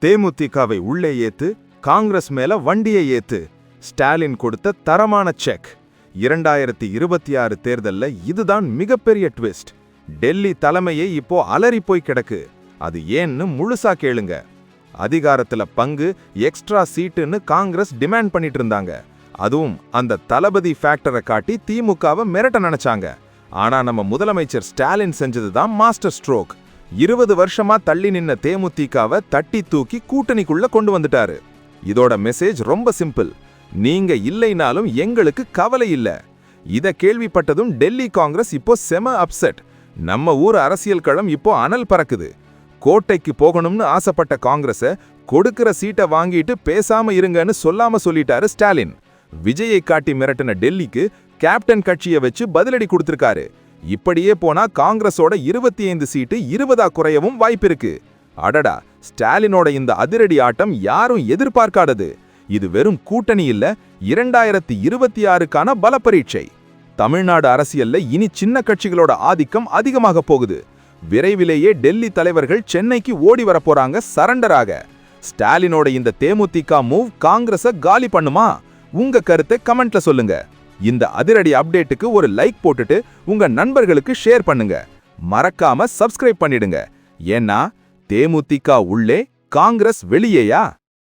தேமுதிகவை உள்ளே ஏத்து, காங்கிரஸ் மேல வண்டியை ஏத்து. ஸ்டாலின் கொடுத்த தரமான செக். 2026 தேர்தல்ல இதுதான் மிகப்பெரிய ட்விஸ்ட். டெல்லி தலைமையை இப்போ அலறி போய் கிடக்கு. அது ஏன்னு முழுசா கேளுங்க. அதிகாரத்துல பங்கு, எக்ஸ்ட்ரா சீட்டுன்னு காங்கிரஸ் டிமாண்ட் பண்ணிட்டு இருந்தாங்க. அதுவும் அந்த தளபதி ஃபேக்டரை காட்டி திமுகவை மிரட்ட நினைச்சாங்க. ஆனா நம்ம முதலமைச்சர் ஸ்டாலின் செஞ்சதுதான் மாஸ்டர் ஸ்ட்ரோக். 20 வருஷமா தள்ளி நின்ன தேமுதிகவை தட்டி தூக்கி கூட்டணிக்குள்ள கொண்டு வந்துட்டாரு. இதோட மெசேஜ் ரொம்ப சிம்பிள். நீங்க இல்லைனாலும் எங்களுக்கு கவலை இல்ல. இத கேள்விப்பட்டதும் டெல்லி காங்கிரஸ் இப்போ செம அப்செட். நம்ம ஊர் அரசியல் களம் இப்போ அனல் பறக்குது. கோட்டைக்கு போகணும்னு ஆசைப்பட்ட காங்கிரஸ கொடுக்கிற சீட்டை வாங்கிட்டு பேசாம இருங்கன்னு சொல்லாம சொல்லிட்டாரு ஸ்டாலின். விஜயை காட்டி மிரட்டின டெல்லிக்கு கேப்டன் கட்சியை வச்சு பதிலடி கொடுத்திருக்காரு. இப்படியே போனா காங்கிரஸோட 25 சீட்டு 20ஆ குறையவும் வாய்ப்பிருக்கு. அடடா, ஸ்டாலினோட இந்த அதிரடி ஆட்டம் யாரும் எதிர்பார்க்காதது. இது வெறும் கூட்டணி இல்ல, 2026க்கான பல பரீட்சை. தமிழ்நாடு அரசியல்ல இனி சின்ன கட்சிகளோட ஆதிக்கம் அதிகமாக போகுது. விரைவிலேயே டெல்லி தலைவர்கள் சென்னைக்கு ஓடி வர போறாங்க சரண்டராக. ஸ்டாலினோட இந்த தேமுதிக மூவ் காங்கிரஸ காலி பண்ணுமா? உங்க கருத்தை கமெண்ட்ல சொல்லுங்க. இந்த அதிரடி அப்டேட்டுக்கு ஒரு லைக் போட்டுட்டு உங்க நண்பர்களுக்கு ஷேர் பண்ணுங்க. மறக்காம சப்ஸ்கிரைப் பண்ணிடுங்க. ஏன்னா தேமுதிக உள்ளே, காங்கிரஸ் வெளியேயா?